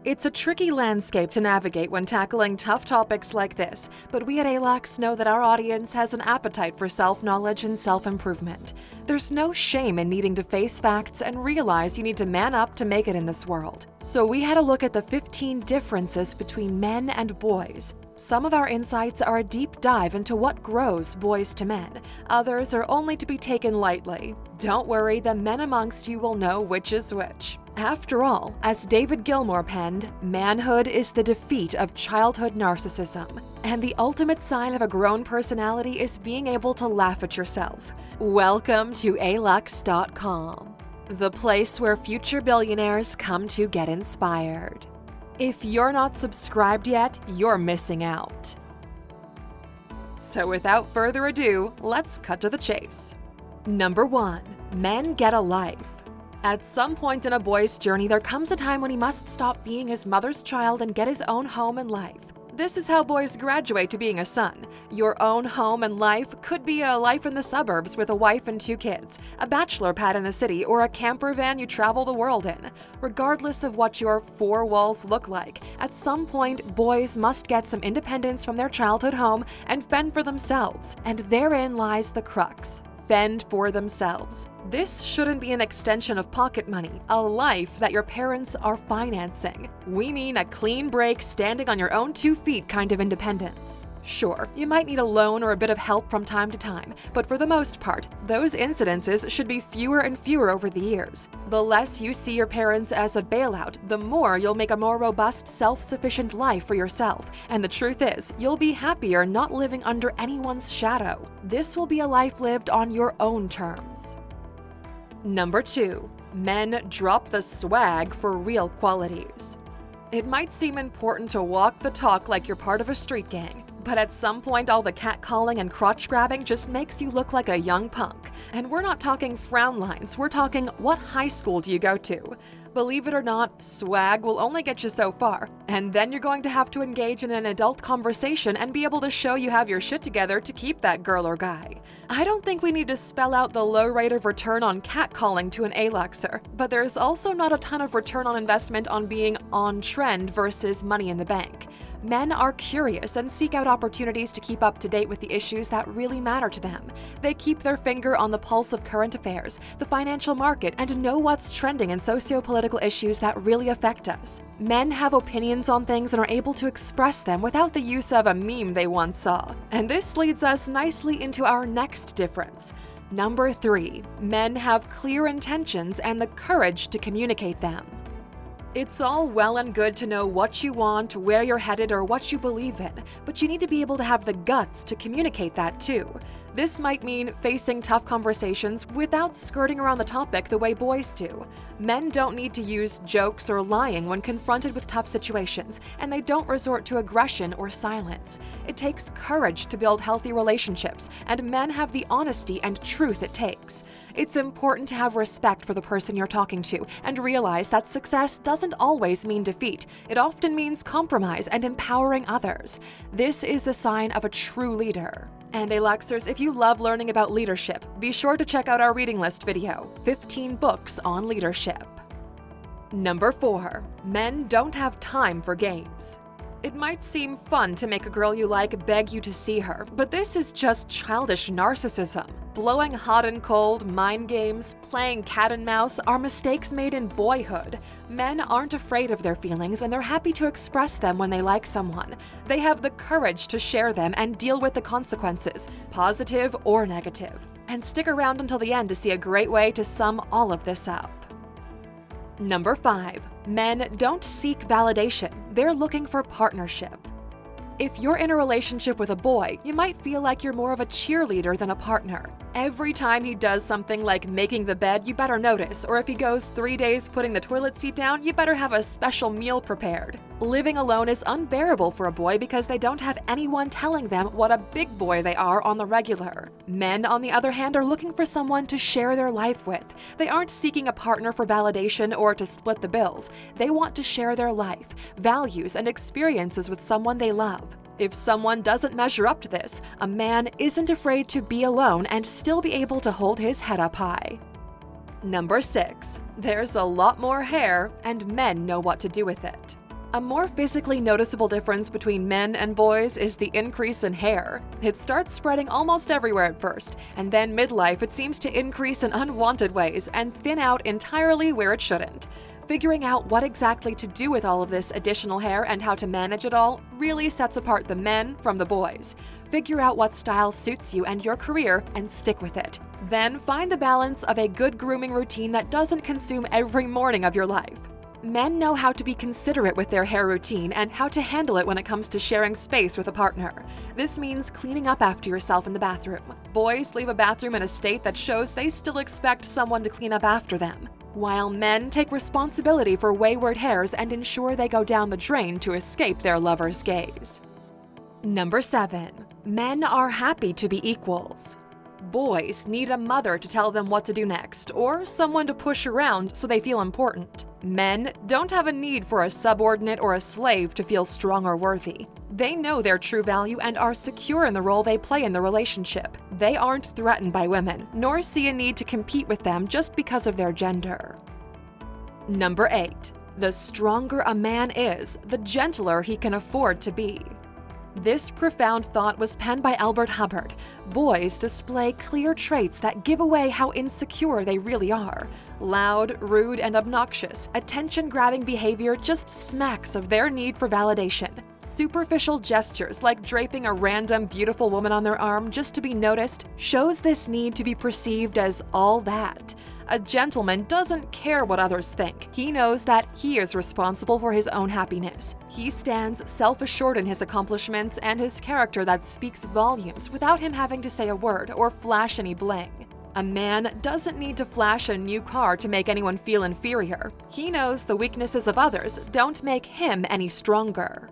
It's a tricky landscape to navigate when tackling tough topics like this, but we at Alux know that our audience has an appetite for self-knowledge and self-improvement. There's no shame in needing to face facts and realize you need to man up to make it in this world. So we had a look at the 15 differences between men and boys. Some of our insights are a deep dive into what grows boys to men. Others are only to be taken lightly. Don't worry, the men amongst you will know which is which. After all, as David Gilmour penned, manhood is the defeat of childhood narcissism, and the ultimate sign of a grown personality is being able to laugh at yourself. Welcome to Alux.com, the place where future billionaires come to get inspired. If you're not subscribed yet, you're missing out. So without further ado, let's cut to the chase. Number 1. Men get a life. At some point in a boy's journey, there comes a time when he must stop being his mother's child and get his own home and life. This is how boys graduate to being a son. Your own home and life could be a life in the suburbs with a wife and 2 kids, a bachelor pad in the city, or a camper van you travel the world in. Regardless of what your 4 walls look like, at some point, boys must get some independence from their childhood home and fend for themselves. And therein lies the crux. Fend for themselves. This shouldn't be an extension of pocket money, a life that your parents are financing. We mean a clean break, standing on your own 2 feet kind of independence. Sure, you might need a loan or a bit of help from time to time, but for the most part, those incidences should be fewer and fewer over the years. The less you see your parents as a bailout, the more you'll make a more robust, self-sufficient life for yourself. And the truth is, you'll be happier not living under anyone's shadow. This will be a life lived on your own terms. Number 2. Men drop the swag for real qualities. It might seem important to walk the talk like you're part of a street gang, but at some point all the catcalling and crotch grabbing just makes you look like a young punk. And we're not talking frown lines, we're talking what high school do you go to? Believe it or not, swag will only get you so far, and then you're going to have to engage in an adult conversation and be able to show you have your shit together to keep that girl or guy. I don't think we need to spell out the low rate of return on catcalling to an Aluxer, but there's also not a ton of return on investment on being on trend versus money in the bank. Men are curious and seek out opportunities to keep up to date with the issues that really matter to them. They keep their finger on the pulse of current affairs, the financial market, and know what's trending in socio-political issues that really affect us. Men have opinions on things and are able to express them without the use of a meme they once saw. And this leads us nicely into our next difference. Number 3. Men have clear intentions and the courage to communicate them. It's all well and good to know what you want, where you're headed, or what you believe in, but you need to be able to have the guts to communicate that too. This might mean facing tough conversations without skirting around the topic the way boys do. Men don't need to use jokes or lying when confronted with tough situations, and they don't resort to aggression or silence. It takes courage to build healthy relationships, and men have the honesty and truth it takes. It's important to have respect for the person you're talking to and realize that success doesn't always mean defeat. It often means compromise and empowering others. This is a sign of a true leader. And Aluxers, if you love learning about leadership, be sure to check out our reading list video, 15 books on leadership. Number 4. Men don't have time for games. It might seem fun to make a girl you like beg you to see her, but this is just childish narcissism. Blowing hot and cold, mind games, playing cat and mouse are mistakes made in boyhood. Men aren't afraid of their feelings and they're happy to express them when they like someone. They have the courage to share them and deal with the consequences, positive or negative. And stick around until the end to see a great way to sum all of this up. Number 5. Men don't seek validation, they're looking for partnership. If you're in a relationship with a boy, you might feel like you're more of a cheerleader than a partner. Every time he does something like making the bed, you better notice, or if he goes 3 days putting the toilet seat down, you better have a special meal prepared. Living alone is unbearable for a boy because they don't have anyone telling them what a big boy they are on the regular. Men, on the other hand, are looking for someone to share their life with. They aren't seeking a partner for validation or to split the bills. They want to share their life, values, and experiences with someone they love. If someone doesn't measure up to this, a man isn't afraid to be alone and still be able to hold his head up high. Number 6. There's a lot more hair, and men know what to do with it. A more physically noticeable difference between men and boys is the increase in hair. It starts spreading almost everywhere at first, and then midlife it seems to increase in unwanted ways and thin out entirely where it shouldn't. Figuring out what exactly to do with all of this additional hair and how to manage it all really sets apart the men from the boys. Figure out what style suits you and your career and stick with it. Then find the balance of a good grooming routine that doesn't consume every morning of your life. Men know how to be considerate with their hair routine and how to handle it when it comes to sharing space with a partner. This means cleaning up after yourself in the bathroom. Boys leave a bathroom in a state that shows they still expect someone to clean up after them, while men take responsibility for wayward hairs and ensure they go down the drain to escape their lover's gaze. Number 7. Men are happy to be equals. Boys need a mother to tell them what to do next, or someone to push around so they feel important. Men don't have a need for a subordinate or a slave to feel strong or worthy. They know their true value and are secure in the role they play in the relationship. They aren't threatened by women, nor see a need to compete with them just because of their gender. Number 8. The stronger a man is, the gentler he can afford to be. This profound thought was penned by Albert Hubbard. Boys display clear traits that give away how insecure they really are. Loud, rude, and obnoxious, attention-grabbing behavior just smacks of their need for validation. Superficial gestures like draping a random beautiful woman on their arm just to be noticed shows this need to be perceived as all that. A gentleman doesn't care what others think. He knows that he is responsible for his own happiness. He stands self-assured in his accomplishments and his character that speaks volumes without him having to say a word or flash any bling. A man doesn't need to flash a new car to make anyone feel inferior. He knows the weaknesses of others don't make him any stronger.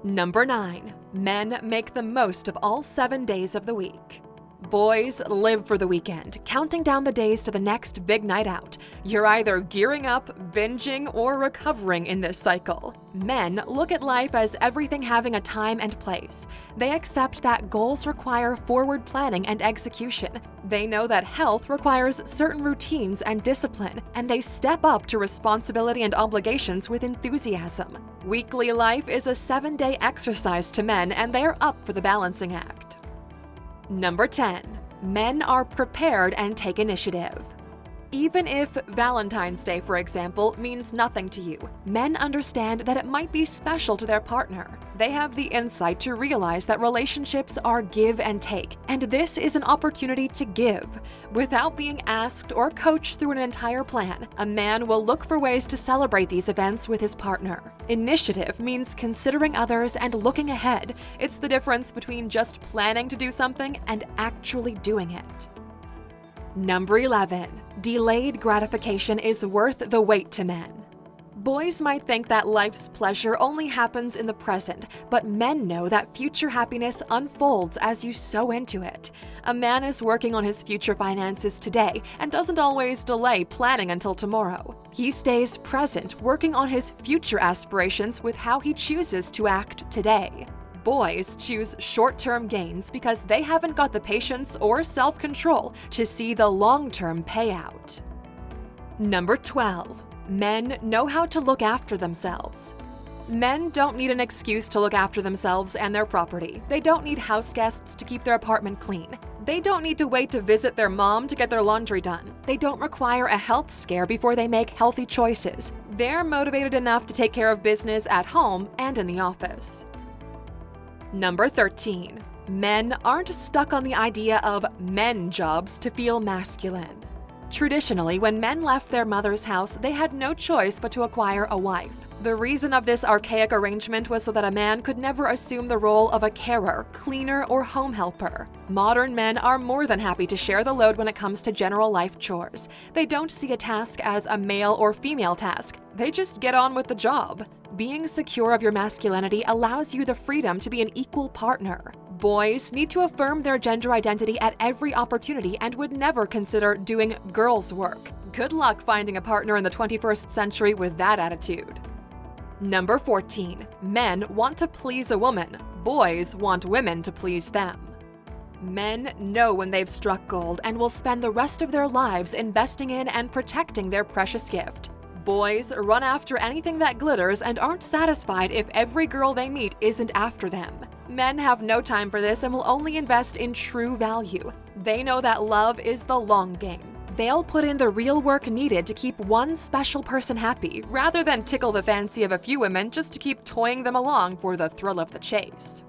Number 9. Men make the most of all 7 days of the week. Boys live for the weekend, counting down the days to the next big night out. You're either gearing up, binging, or recovering in this cycle. Men look at life as everything having a time and place. They accept that goals require forward planning and execution. They know that health requires certain routines and discipline, and they step up to responsibility and obligations with enthusiasm. Weekly life is a 7-day exercise to men, and they're up for the balancing act. Number 10. Men are prepared and take initiative. Even if Valentine's Day, for example, means nothing to you, men understand that it might be special to their partner. They have the insight to realize that relationships are give and take, and this is an opportunity to give. Without being asked or coached through an entire plan, a man will look for ways to celebrate these events with his partner. Initiative means considering others and looking ahead. It's the difference between just planning to do something and actually doing it. Number 11. Delayed gratification is worth the wait to men. Boys might think that life's pleasure only happens in the present, but men know that future happiness unfolds as you sow into it. A man is working on his future finances today and doesn't always delay planning until tomorrow. He stays present, working on his future aspirations with how he chooses to act today. Boys choose short-term gains because they haven't got the patience or self-control to see the long-term payout. Number 12. Men know how to look after themselves. Men don't need an excuse to look after themselves and their property. They don't need house guests to keep their apartment clean. They don't need to wait to visit their mom to get their laundry done. They don't require a health scare before they make healthy choices. They're motivated enough to take care of business at home and in the office. Number 13. Men aren't stuck on the idea of men jobs to feel masculine. Traditionally, when men left their mother's house, they had no choice but to acquire a wife. The reason of this archaic arrangement was so that a man could never assume the role of a carer, cleaner, or home helper. Modern men are more than happy to share the load when it comes to general life chores. They don't see a task as a male or female task. They just get on with the job. Being secure of your masculinity allows you the freedom to be an equal partner. Boys need to affirm their gender identity at every opportunity and would never consider doing girls' work. Good luck finding a partner in the 21st century with that attitude. Number 14. Men want to please a woman. Boys want women to please them. Men know when they've struck gold and will spend the rest of their lives investing in and protecting their precious gift. Boys run after anything that glitters and aren't satisfied if every girl they meet isn't after them. Men have no time for this and will only invest in true value. They know that love is the long game. They'll put in the real work needed to keep one special person happy, rather than tickle the fancy of a few women just to keep toying them along for the thrill of the chase.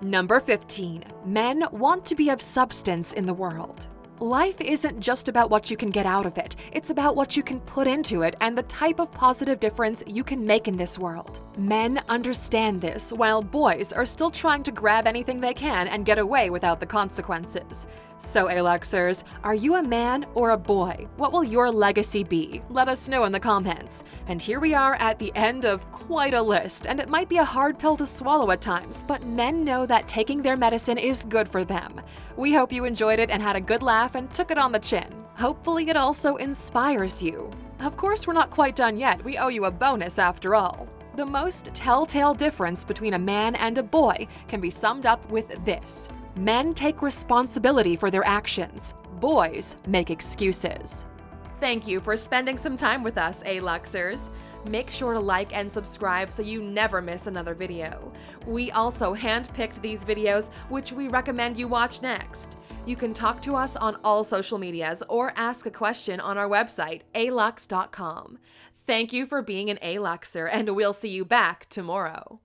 Number 15. Men want to be of substance in the world. Life isn't just about what you can get out of it, it's about what you can put into it and the type of positive difference you can make in this world. Men understand this, while boys are still trying to grab anything they can and get away without the consequences. So, Aluxers, are you a man or a boy? What will your legacy be? Let us know in the comments. And here we are at the end of quite a list, and it might be a hard pill to swallow at times, but men know that taking their medicine is good for them. We hope you enjoyed it and had a good laugh and took it on the chin. Hopefully it also inspires you. Of course, we're not quite done yet. We owe you a bonus after all. The most telltale difference between a man and a boy can be summed up with this: men take responsibility for their actions. Boys make excuses. Thank you for spending some time with us, Aluxers. Make sure to like and subscribe so you never miss another video. We also handpicked these videos, which we recommend you watch next. You can talk to us on all social medias or ask a question on our website, Alux.com. Thank you for being an Aluxer, and we'll see you back tomorrow.